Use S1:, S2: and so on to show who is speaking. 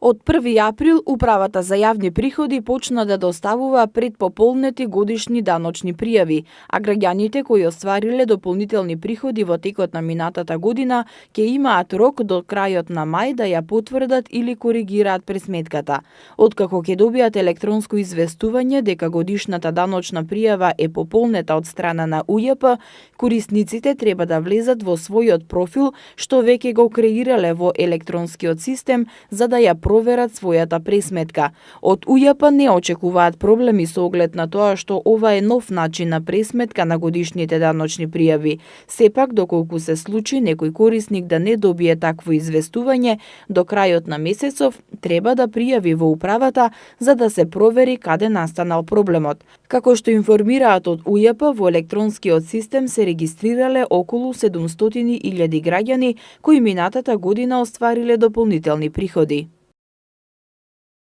S1: Од 1 април Управата за јавни приходи почна да доставува предпополнети годишни даночни пријави, а граѓаните кои оствариле дополнителни приходи во текот на минатата година ќе имаат рок до крајот на мај да ја потврдат или коригираат пресметката. Откако ќе добијат електронско известување дека годишната даночна пријава е пополнета од страна на УЈП, корисниците треба да влезат во својот профил што веќе го креирале во електронскиот систем за да ја проверат својата пресметка. Од УЈП не очекуваат проблеми со оглед на тоа што ова е нов начин на пресметка на годишните даночни пријави. Сепак, доколку се случи некој корисник да не добие такво известување, до крајот на месецов треба да пријави во управата за да се провери каде настанал проблемот. Како што информираат од УЈП, во електронскиот систем се регистрирале околу 700.000 граѓани кои минатата година оствариле дополнителни приходи.